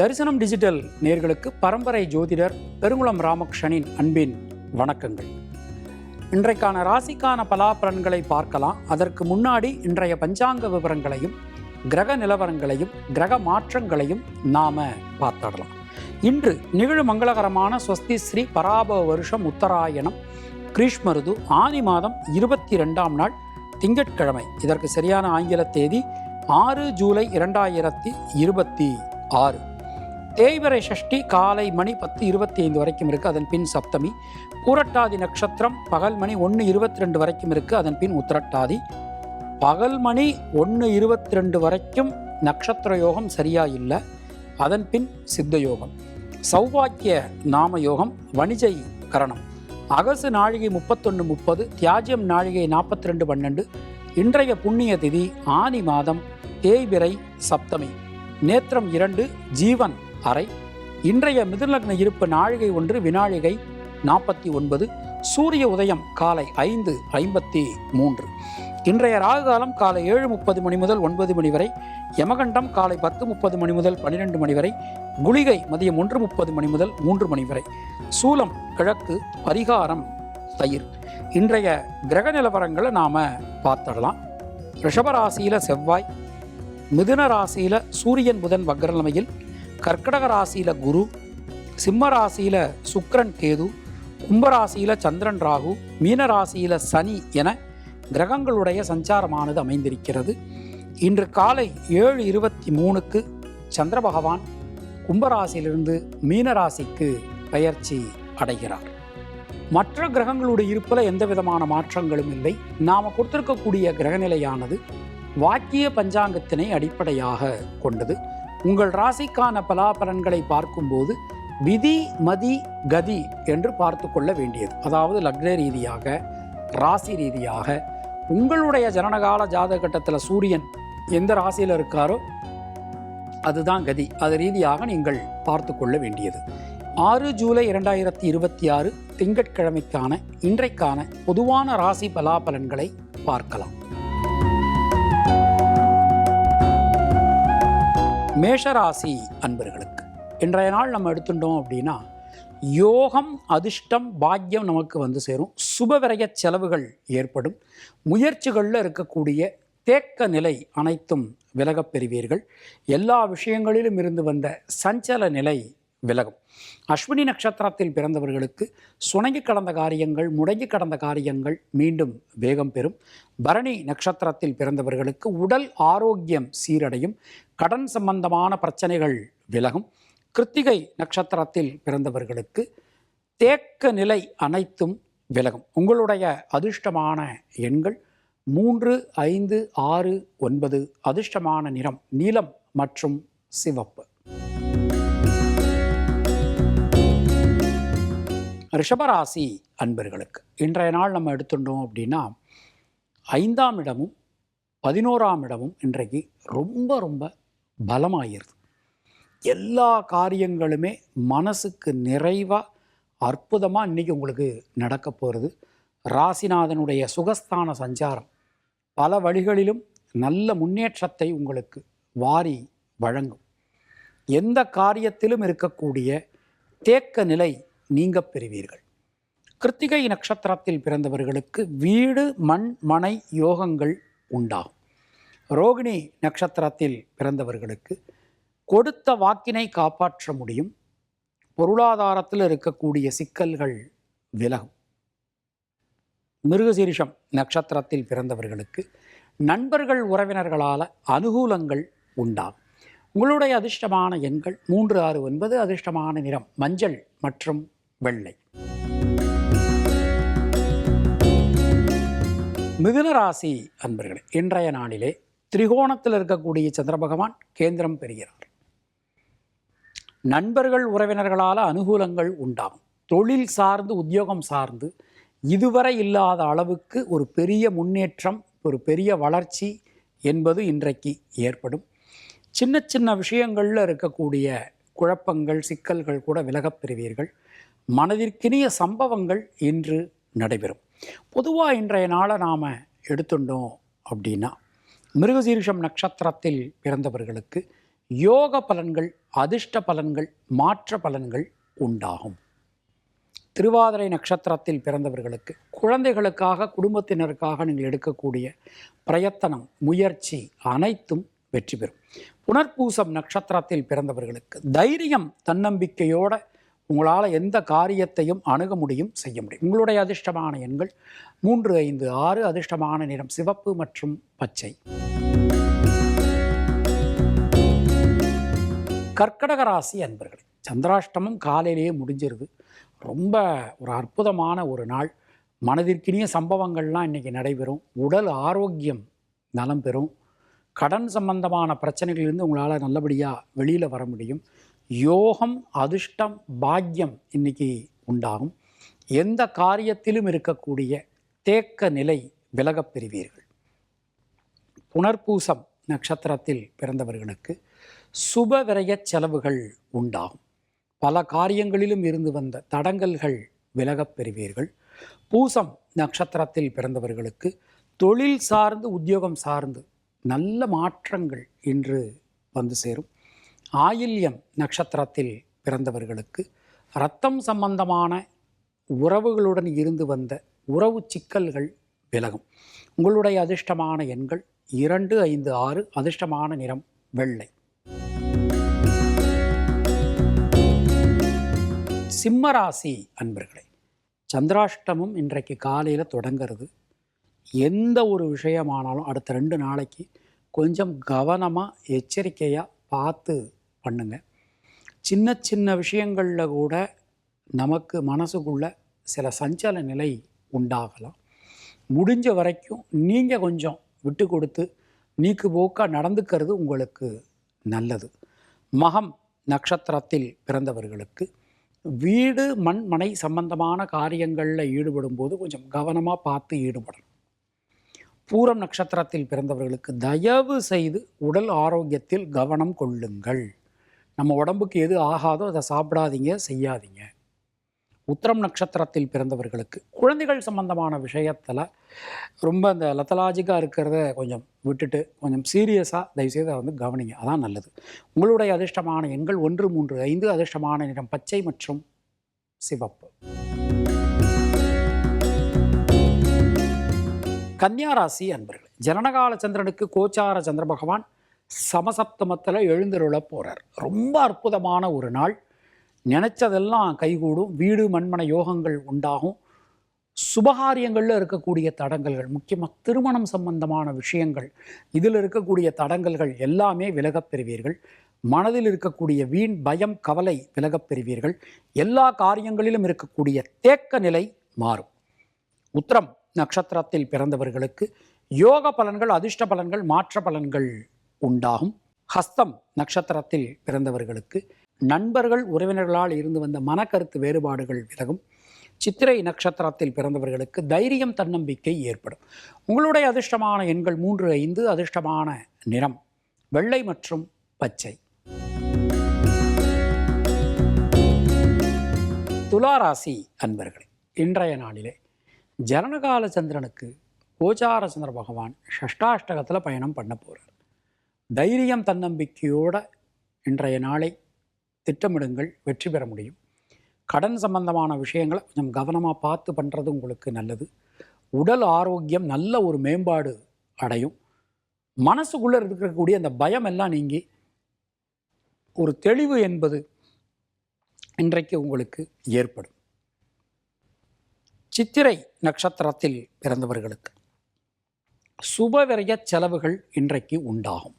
தரிசனம் டிஜிட்டல் நேயர்களுக்கு பரம்பரை ஜோதிடர் பெருங்குளம் ராமகிருஷ்ணனின் அன்பின் வணக்கங்கள். இன்றைக்கான ராசிக்கான பலாபலன்களை பார்க்கலாம். அதற்கு முன்னாடி இன்றைய பஞ்சாங்க விவரங்களையும் கிரக நிலவரங்களையும் கிரக மாற்றங்களையும் நாம பார்த்துடலாம். இன்று நிகழ் மங்களகரமான ஸ்வஸ்தி ஸ்ரீ பராபவ வருஷம் உத்தராயணம் கிரீஷ்ம ருது ஆனி மாதம் 22ஆம் நாள் திங்கட்கிழமை. இதற்கு சரியான ஆங்கில தேதி 6 ஜூலை 2026. தேய்பிறை சஷ்டி காலை மணி 10:25 வரைக்கும் இருக்குது, அதன் பின் சப்தமி. பூரட்டாதி நட்சத்திரம் பகல் மணி 1:22 வரைக்கும் இருக்குது, அதன் பின் உத்திரட்டாதி. பகல் மணி 1:22 வரைக்கும் நட்சத்திர யோகம் சரியா இல்லை, அதன் பின் சித்த யோகம். சௌபாக்கிய நாம யோகம், வணிஜை கரணம். அகசு நாழிகை 31:30, தியாஜ்யம் நாழிகை 42:12. இன்றைய புண்ணிய திதி ஆனி மாதம் தேய்பிறை சப்தமி. நேத்திரம் 2, ஜீவன் அறை. இன்றைய மிதுனலக்ன இருப்பு நாழிகை 1, வினாழிகை 49. சூரிய உதயம் காலை 5:53. இன்றைய ராகுகாலம் காலை 7:30 மணி முதல் 9 மணி வரை. யமகண்டம் காலை 10:30 மணி முதல் 12 மணி வரை. குளிகை மதியம் 1:30 மணி முதல் 3 மணி வரை. சூலம் கிழக்கு, பரிகாரம் தயிர். இன்றைய கிரக நிலவரங்களை நாம் பார்த்துடலாம். ரிஷபராசியில் செவ்வாய், மிதுன ராசியில் சூரியன் புதன் வக்ரநிலையில், கர்க்கடக ராசியில் குரு, சிம்ம ராசியில் சுக்கிரன் கேது, கும்பராசியில் சந்திரன் ராகு, மீன ராசியில் சனி என கிரகங்களுடைய சஞ்சாரமானது அமைந்திருக்கிறது. இன்று காலை 7:23க்கு சந்திர பகவான் கும்பராசியிலிருந்து மீன ராசிக்கு பெயர்ச்சி அடைகிறார். மற்ற கிரகங்களுடைய இருப்பில் எந்த விதமான மாற்றங்களும் இல்லை. நாம் கொடுத்திருக்கக்கூடிய கிரகநிலையானது வாக்கிய பஞ்சாங்கத்தினை அடிப்படையாக கொண்டது. உங்கள் ராசிக்கான பலாபலன்களை பார்க்கும்போது விதி மதி கதி என்று பார்த்து கொள்ள வேண்டியது. அதாவது லக்ன ரீதியாக, ராசி ரீதியாக உங்களுடைய ஜனனகால ஜாதக கட்டத்தில் சூரியன் எந்த ராசியில் இருக்காரோ அதுதான் கதி. அது ரீதியாக நீங்கள் பார்த்து கொள்ள வேண்டியது. 6 ஜூலை 2026 திங்கட்கிழமைக்கான இன்றைக்கான பொதுவான ராசி பலாபலன்களை பார்க்கலாம். மேஷராசி அன்பர்களுக்கு இன்றைய நாள் நம்ம எடுத்துட்டோம் அப்படின்னா யோகம், அதிர்ஷ்டம், பாக்கியம் நமக்கு வந்து சேரும். சுபவிரய செலவுகள் ஏற்படும். முயற்சிகளில் இருக்கக்கூடிய தேக்க நிலை அனைத்தும் விலகப் பெறுவீர்கள். எல்லா விஷயங்களிலும் இருந்து வந்த சஞ்சல நிலை விலகும். அஸ்வினி நட்சத்திரத்தில் பிறந்தவர்களுக்கு சுணங்கி கடந்த காரியங்கள், முடங்கி கடந்த காரியங்கள் மீண்டும் வேகம் பெறும். பரணி நட்சத்திரத்தில் பிறந்தவர்களுக்கு உடல் ஆரோக்கியம் சீரடையும். கடன் சம்பந்தமான பிரச்சனைகள் விலகும். கிருத்திகை நட்சத்திரத்தில் பிறந்தவர்களுக்கு தேக்க நிலை அனைத்தும் விலகும். உங்களுடைய அதிர்ஷ்டமான எண்கள் 3, 5, 6, 9. அதிர்ஷ்டமான நிறம் நீலம் மற்றும் சிவப்பு. ரிஷபராசி அன்பர்களுக்கு இன்றைய நாள் நம்ம எடுத்துட்டோம் அப்படின்னா 5ஆம் இடமும் 11ஆம் இடமும் இன்றைக்கு ரொம்ப ரொம்ப பலமாயிருது. எல்லா காரியங்களுமே மனசுக்கு நிறைவாக அற்புதமாக இன்றைக்கி உங்களுக்கு நடக்க போகிறது. ராசிநாதனுடைய சுகஸ்தான சஞ்சாரம் பல வழிகளிலும் நல்ல முன்னேற்றத்தை உங்களுக்கு வாரி வழங்கும். எந்த காரியத்திலும் இருக்கக்கூடிய தேக்க நிலை நீங்க பெறுவீர்கள். கிருத்திகை நட்சத்திரத்தில் பிறந்தவர்களுக்கு வீடு, மண், மனை யோகங்கள் உண்டாகும். ரோகிணி நட்சத்திரத்தில் பிறந்தவர்களுக்கு கொடுத்த வாக்கினை காப்பாற்ற முடியும். பொருளாதாரத்தில் இருக்கக்கூடிய சிக்கல்கள் விலகும். மிருகசீரிஷம் நட்சத்திரத்தில் பிறந்தவர்களுக்கு நண்பர்கள், உறவினர்களால் அனுகூலங்கள் உண்டாகும். உங்களுடைய அதிர்ஷ்டமான எண்கள் 3, 6, 9. அதிர்ஷ்டமான நிறம் மஞ்சள் மற்றும் வெள்ளை. மிதுன ராசி அன்பர்களே, இன்றைய நாளிலே திரிகோணத்தில் இருக்கக்கூடிய சந்திர பகவான் கேந்திரம் பெறுகிறார். நண்பர்கள், உறவினர்களால் அனுகூலங்கள் உண்டாகும். தொழில் சார்ந்து, உத்தியோகம் சார்ந்து இதுவரை இல்லாத அளவுக்கு ஒரு பெரிய முன்னேற்றம், ஒரு பெரிய வளர்ச்சி என்பது இன்றைக்கு ஏற்படும். சின்ன சின்ன விஷயங்களில் இருக்கக்கூடிய குழப்பங்கள், சிக்கல்கள் கூட விலகப் பெறுவீர்கள். மனதிற்கினிய சம்பவங்கள் இன்று நடைபெறும். பொதுவாக இன்றைய நாளை நாம் எடுத்துட்டோம் அப்படின்னா மிருகசீரிஷம் நட்சத்திரத்தில் பிறந்தவர்களுக்கு யோக பலன்கள், அதிர்ஷ்ட பலன்கள், மாற்ற பலன்கள் உண்டாகும். திருவாதிரை நட்சத்திரத்தில் பிறந்தவர்களுக்கு குழந்தைகளுக்காக, குடும்பத்தினருக்காக நீங்கள் எடுக்கக்கூடிய பிரயத்தனம், முயற்சி அனைத்தும் வெற்றி பெறும். புனர்பூசம் நட்சத்திரத்தில் பிறந்தவர்களுக்கு தைரியம், தன்னம்பிக்கையோட உங்களால் எந்த காரியத்தையும் அணுக முடியும், செய்ய முடியும். உங்களுடைய அதிர்ஷ்டமான எண்கள் 3, 5, 6. அதிர்ஷ்டமான நிறம் சிவப்பு மற்றும் பச்சை. கர்க்கடக ராசி அன்பர்களே, சந்திராஷ்டமம் காலையிலேயே முடிஞ்சிருது. ரொம்ப ஒரு அற்புதமான ஒரு நாள். மனதிற்கினிய சம்பவங்கள்லாம் இன்றைக்கி நடைபெறும். உடல் ஆரோக்கியம் நலம் பெறும். கடன் சம்பந்தமான பிரச்சனைகளிலிருந்து உங்களால் நல்லபடியாக வெளியில் வர முடியும். யோகம், அதிர்ஷ்டம், பாக்கியம் இன்றைக்கி உண்டாகும். எந்த காரியத்திலும் இருக்கக்கூடிய தேக்க நிலை விலகப் பெறுவீர்கள். புனர்பூசம் நட்சத்திரத்தில் பிறந்தவர்களுக்கு சுப விரய செலவுகள் உண்டாகும். பல காரியங்களிலும் இருந்து வந்த தடங்கல்கள் விலகப் பெறுவீர்கள். பூசம் நட்சத்திரத்தில் பிறந்தவர்களுக்கு தொழில் சார்ந்து, உத்தியோகம் சார்ந்து நல்ல மாற்றங்கள் இன்று வந்து சேரும். ஆயில்யம் நட்சத்திரத்தில் பிறந்தவர்களுக்கு இரத்தம் சம்பந்தமான உறவுகளுடன் இருந்து வந்த உறவு சிக்கல்கள் விலகும். உங்களுடைய அதிர்ஷ்டமான எண்கள் 2, 5, 6. அதிர்ஷ்டமான நிறம் வெள்ளை. சிம்மராசி அன்பர்களே, சந்திராஷ்டமம் இன்றைக்கு காலையில் தொடங்கிறது. எந்த ஒரு விஷயமானாலும் அடுத்த 2 நாளைக்கு கொஞ்சம் கவனமாக, எச்சரிக்கையாக பார்த்து பண்ணுங்க. சின்ன சின்ன விஷயங்களில் கூட நமக்கு மனசுக்குள்ள சில சஞ்சல நிலை உண்டாகலாம். முடிஞ்ச வரைக்கும் நீங்கள் கொஞ்சம் விட்டு கொடுத்து நீக்கு போக்காக நடந்துக்கிறது உங்களுக்கு நல்லது. மகம் நட்சத்திரத்தில் பிறந்தவர்களுக்கு வீடு, மண், மனை சம்பந்தமான காரியங்களில் ஈடுபடும் போது கொஞ்சம் கவனமாக பார்த்து ஈடுபடணும். பூரம் நட்சத்திரத்தில் பிறந்தவர்களுக்கு தயவு செய்து உடல் ஆரோக்கியத்தில் கவனம் கொள்ளுங்கள். நம்ம உடம்புக்கு எது ஆகாதோ அதை சாப்பிடாதீங்க, செய்யாதீங்க. உத்திரம் நட்சத்திரத்தில் பிறந்தவர்களுக்கு குழந்தைகள் சம்பந்தமான விஷயத்தில் ரொம்ப அந்த லத்தலாஜிக்காக இருக்கிறத கொஞ்சம் விட்டுட்டு கொஞ்சம் சீரியஸாக தயவுசெய்து அதை கவனிங்க. அதான் நல்லது. உங்களுடைய அதிர்ஷ்டமான எண்கள் 1, 3, 5. அதிர்ஷ்டமான நிறம் பச்சை மற்றும் சிவப்பு. கன்னியாராசி அன்பர்கள், ஜனனகால சந்திரனுக்கு கோச்சார சந்திர பகவான் சமசப்தமத்தில் எழுந்தருள போகிறார். ரொம்ப அற்புதமான ஒரு நாள். நினைச்சதெல்லாம் கைகூடும். வீடு, மண்மனை யோகங்கள் உண்டாகும். சுபகாரியங்களில் இருக்கக்கூடிய தடங்கல்கள், முக்கியமாக திருமணம் சம்பந்தமான விஷயங்கள், இதில் இருக்கக்கூடிய தடங்கல்கள் எல்லாமே விலகப் பெறுவீர்கள். மனதில் இருக்கக்கூடிய வீண் பயம், கவலை விலகப் பெறுவீர்கள். எல்லா காரியங்களிலும் இருக்கக்கூடிய தேக்க நிலை மாறும். உத்திரம் நட்சத்திரத்தில் பிறந்தவர்களுக்கு யோக பலன்கள், அதிர்ஷ்ட பலன்கள், மாற்ற பலன்கள் உண்டாகும். ஹஸ்தம் நட்சத்திரத்தில் பிறந்தவர்களுக்கு நண்பர்கள், உறவினர்களால் இருந்து வந்த மனக்கருத்து வேறுபாடுகள் விலகும். சித்திரை நட்சத்திரத்தில் பிறந்தவர்களுக்கு தைரியம், தன்னம்பிக்கை ஏற்படும். உங்களுடைய அதிர்ஷ்டமான எண்கள் 3, 5. அதிர்ஷ்டமான நிறம் வெள்ளை மற்றும் பச்சை. துளாராசி அன்பர்களே, இன்றைய நாளிலே ஜனனகால சந்திரனுக்கு கோச்சார சந்திர பகவான் ஷஷ்டாஷ்டகத்தில் பயணம் பண்ண போகிறார். தைரியம், தன்னம்பிக்கையோடு இன்றைய நாளை திட்டமிடுங்கள், வெற்றி பெற முடியும். கடன் சம்பந்தமான விஷயங்களை கொஞ்சம் கவனமாக பார்த்து பண்ணுறது உங்களுக்கு நல்லது. உடல் ஆரோக்கியம் நல்ல ஒரு மேம்பாடு அடையும். மனசுக்குள்ளே இருக்கக்கூடிய அந்த பயம் எல்லாம் நீங்கி ஒரு தெளிவு என்பது இன்றைக்கு உங்களுக்கு ஏற்படும். சித்திரை நட்சத்திரத்தில் பிறந்தவர்களுக்கு சுபவிரய செலவுகள் இன்றைக்கு உண்டாகும்.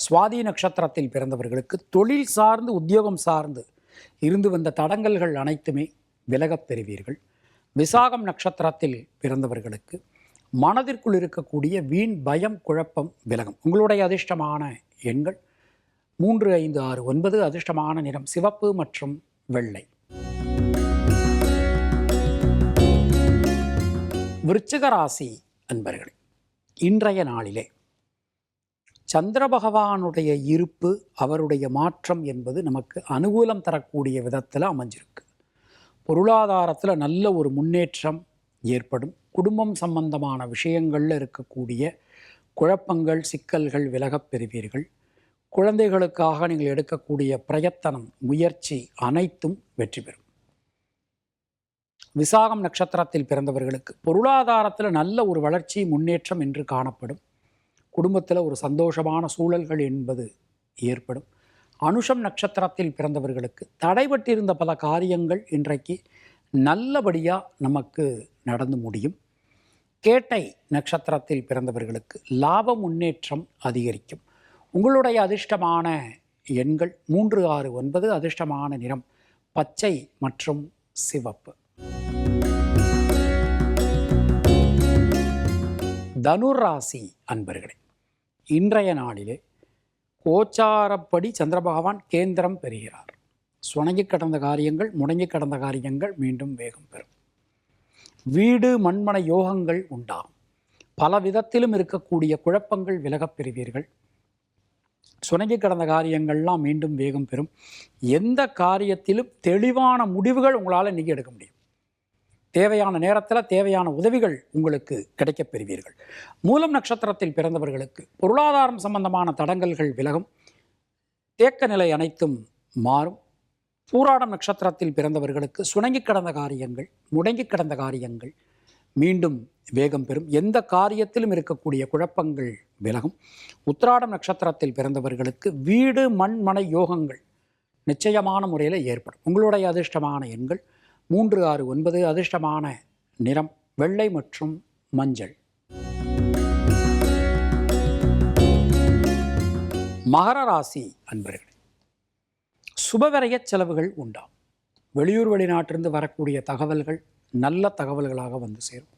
சுவாதி நட்சத்திரத்தில் பிறந்தவர்களுக்கு தொழில் சார்ந்து, உத்தியோகம் சார்ந்து இருந்து வந்த தடங்கல்கள் அனைத்துமே விலகப் பெறுவீர்கள். விசாகம் நட்சத்திரத்தில் பிறந்தவர்களுக்கு மனதிற்குள் இருக்கக்கூடிய வீண் பயம், குழப்பம் விலகும். உங்களுடைய அதிர்ஷ்டமான எண்கள் 3, 5, 6, 9. அதிர்ஷ்டமான நிறம் சிவப்பு மற்றும் வெள்ளை. விருச்சிக ராசி அன்பர்களே, இன்றைய நாளிலே சந்திர பகவானுடைய இருப்பு, அவருடைய மாற்றம் என்பது நமக்கு அனுகூலம் தரக்கூடிய விதத்தில் அமைஞ்சிருக்கு. பொருளாதாரத்தில் நல்ல ஒரு முன்னேற்றம் ஏற்படும். குடும்பம் சம்பந்தமான விஷயங்களில் இருக்கக்கூடிய குழப்பங்கள், சிக்கல்கள் விலகப் பெறுவீர்கள். குழந்தைகளுக்காக நீங்கள் எடுக்கக்கூடிய பிரயத்தனம், முயற்சி அனைத்தும் வெற்றி பெறும். விசாகம் நட்சத்திரத்தில் பிறந்தவர்களுக்கு பொருளாதாரத்தில் நல்ல ஒரு வளர்ச்சி, முன்னேற்றம் என்று காணப்படும். குடும்பத்தில் ஒரு சந்தோஷமான சூழல்கள் என்பது ஏற்படும். அனுஷம் நட்சத்திரத்தில் பிறந்தவர்களுக்கு தடைபட்டிருந்த பல காரியங்கள் இன்றைக்கு நல்லபடியாக நமக்கு நடந்து முடியும். கேட்டை நட்சத்திரத்தில் பிறந்தவர்களுக்கு லாப முன்னேற்றம் அதிகரிக்கும். உங்களுடைய அதிர்ஷ்டமான எண்கள் 3, 6, 9. அதிர்ஷ்டமான நிறம் பச்சை மற்றும் சிவப்பு. தனுர் ராசி அன்பர்களே, இன்றைய நாளிலே கோச்சாரப்படி சந்திர பகவான் கேந்திரம் பெறுகிறார். சுணங்கி கடந்த காரியங்கள், முடங்கி கடந்த காரியங்கள் மீண்டும் வேகம் பெறும். வீடு மண்மனை யோகங்கள் உண்டாகும். பல விதத்திலும் இருக்கக்கூடிய குழப்பங்கள் விலகப் பெறுவீர்கள். சுணங்கி கடந்த காரியங்கள்லாம் மீண்டும் வேகம் பெறும். எந்த காரியத்திலும் தெளிவான முடிவுகள் உங்களால் இன்றைக்கி எடுக்க முடியும். தேவையான நேரத்தில் தேவையான உதவிகள் உங்களுக்கு கிடைக்கப் பெறுவீர்கள். மூலம் நட்சத்திரத்தில் பிறந்தவர்களுக்கு பொருளாதாரம் சம்பந்தமான தடங்கல்கள் விலகும். தேக்க நிலை அனைத்தும் மாறும். பூராடம் நட்சத்திரத்தில் பிறந்தவர்களுக்கு சுணங்கி கடந்த காரியங்கள், முடங்கி கடந்த காரியங்கள் மீண்டும் வேகம் பெறும். எந்த காரியத்திலும் இருக்கக்கூடிய குழப்பங்கள் விலகும். உத்திராடம் நட்சத்திரத்தில் பிறந்தவர்களுக்கு வீடு மண்மனை யோகங்கள் நிச்சயமான முறையில் ஏற்படும். உங்களுடைய அதிர்ஷ்டமான எண்கள் 3, 6, 9. அதிர்ஷ்டமான நிறம் வெள்ளை மற்றும் மஞ்சள். மகர ராசி அன்பர்களே, சுபவிரய செலவுகள் உண்டாம். வெளியூர் வெளிநாட்டிலிருந்து வரக்கூடிய தகவல்கள் நல்ல தகவல்களாக வந்து சேரும்.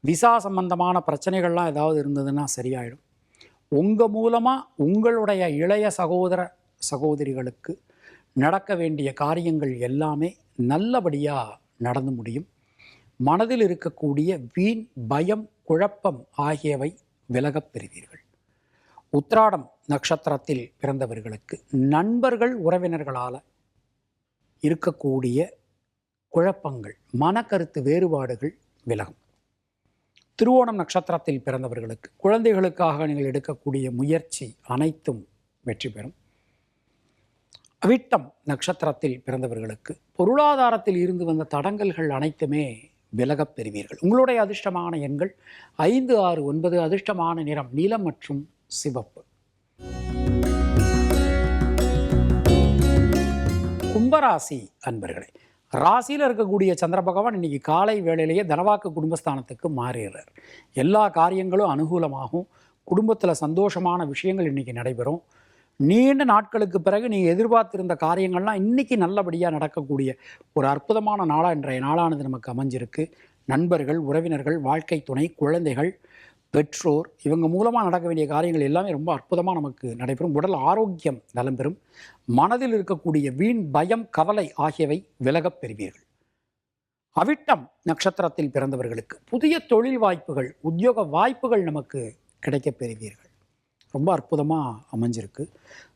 விசா சம்பந்தமான பிரச்சனைகள்லாம் ஏதாவது இருந்ததுன்னா சரியாயிடும். உங்கள் மூலமாக உங்களுடைய இளைய சகோதர சகோதரிகளுக்கு நடக்க வேண்டிய காரியங்கள் எல்லாமே நல்லபடியாக நடந்து முடியும். மனதில் இருக்கக்கூடிய வீண் பயம், குழப்பம் ஆகியவை விலகப் பெறுவீர்கள். உத்திராடம் நட்சத்திரத்தில் பிறந்தவர்களுக்கு நண்பர்கள் உறவினர்களால் இருக்கக்கூடிய குழப்பங்கள், மனக்கருத்து வேறுபாடுகள் விலகும். திருவோணம் நட்சத்திரத்தில் பிறந்தவர்களுக்கு குழந்தைகளுக்காக நீங்கள் எடுக்கக்கூடிய முயற்சி அனைத்தும் வெற்றி பெறும். அவிட்டம் நட்சத்திரத்தில் பிறந்தவர்களுக்கு பொருளாதாரத்தில் இருந்து வந்த தடங்கல்கள் அனைத்துமே விலகப் பெறுவீர்கள். உங்களுடைய அதிர்ஷ்டமான எண்கள் 5, 6, 9. அதிர்ஷ்டமான நிறம் நீலம் மற்றும் சிவப்பு. கும்பராசி அன்பர்களே, ராசியில் இருக்கக்கூடிய சந்திர பகவான் இன்னைக்கு காலை வேளையிலேயே தனவாக்கு குடும்பஸ்தானத்துக்கு மாறுகிறார். எல்லா காரியங்களும் அனுகூலமாகும். குடும்பத்தில் சந்தோஷமான விஷயங்கள் இன்றைக்கி நடைபெறும். நீண்ட நாட்களுக்கு பிறகு நீங்கள் எதிர்பார்த்திருந்த காரியங்கள்லாம் இன்றைக்கி நல்லபடியாக நடக்கக்கூடிய ஒரு அற்புதமான நாளாக இன்றைய நாளானது நமக்கு அமைஞ்சிருக்கு. நண்பர்கள், உறவினர்கள், வாழ்க்கை துணை, குழந்தைகள், பெற்றோர் இவங்க மூலமாக நடக்க வேண்டிய காரியங்கள் எல்லாமே ரொம்ப அற்புதமாக நமக்கு நடைபெறும். உடல் ஆரோக்கியம் நலம் பெறும். மனதில் இருக்கக்கூடிய வீண் பயம், கவலை ஆகியவை விலகப் பெறுவீர்கள். அவிட்டம் நட்சத்திரத்தில் பிறந்தவர்களுக்கு புதிய தொழில் வாய்ப்புகள், உத்தியோக வாய்ப்புகள் நமக்கு கிடைக்கப் பெறுவீர்கள். ரொம்ப அற்புதமாக அமைஞ்சிருக்கு.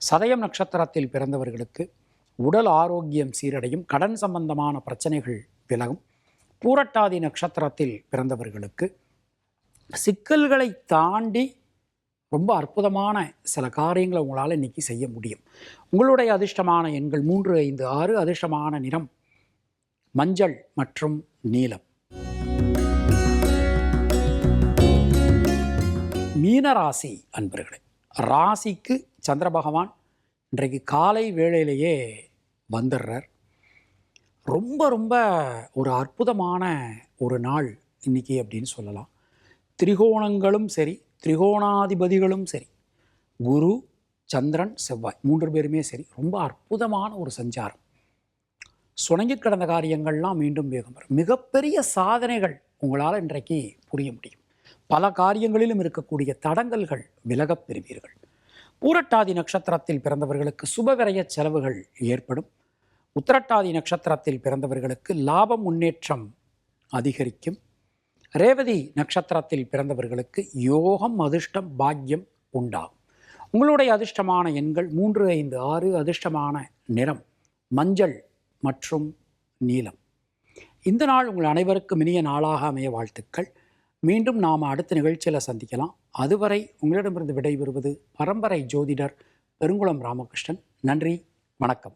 சதயம் நட்சத்திரத்தில் பிறந்தவர்களுக்கு உடல் ஆரோக்கியம் சீரடையும். கடன் சம்பந்தமான பிரச்சனைகள் விலகும். பூரட்டாதி நட்சத்திரத்தில் பிறந்தவர்களுக்கு சிக்கல்களை தாண்டி ரொம்ப அற்புதமான சில காரியங்களை உங்களால் இன்றைக்கி செய்ய முடியும். உங்களுடைய அதிர்ஷ்டமான எண்கள் 3, 5, 6. அதிர்ஷ்டமான நிறம் மஞ்சள் மற்றும் நீலம். மீனராசி அன்பர்களே, ராசிக்கு சந்திர பகவான் இன்றைக்கு காலை வேளையிலேயே வந்துடுறார். ரொம்ப ரொம்ப ஒரு அற்புதமான ஒரு நாள் இன்றைக்கி அப்படின்னு சொல்லலாம். திரிகோணங்களும் சரி, திரிகோணாதிபதிகளும் சரி, குரு, சந்திரன், செவ்வாய் 3 பேருமே சரி, ரொம்ப அற்புதமான ஒரு சஞ்சாரம். சுணங்கி கிடந்த காரியங்கள்லாம் மீண்டும் வேகம் வரும். மிகப்பெரிய சாதனைகள் உங்களால் இன்றைக்கு புரிய முடியும். பல காரியங்களிலும் இருக்கக்கூடிய தடங்கல்கள் விலகப் பெறுவீர்கள். பூரட்டாதி நட்சத்திரத்தில் பிறந்தவர்களுக்கு சுபவிரய செலவுகள் ஏற்படும். உத்திரட்டாதி நட்சத்திரத்தில் பிறந்தவர்களுக்கு லாபம், முன்னேற்றம் அதிகரிக்கும். ரேவதி நட்சத்திரத்தில் பிறந்தவர்களுக்கு யோகம், அதிர்ஷ்டம், பாக்கியம் உண்டாகும். உங்களுடைய அதிர்ஷ்டமான எண்கள் 3, 5, 6. அதிர்ஷ்டமான நிறம் மஞ்சள் மற்றும் நீலம். இந்த நாள் உங்கள் அனைவருக்கும் இனிய நாளாக அமைய வாழ்த்துக்கள். மீண்டும் நாம் அடுத்த நிகழ்ச்சியில் சந்திக்கலாம். அதுவரை உங்களிடமிருந்து விடைபெறுவது பரம்பரை ஜோதிடர் பெருங்குளம் ராமகிருஷ்ணன். நன்றி, வணக்கம்.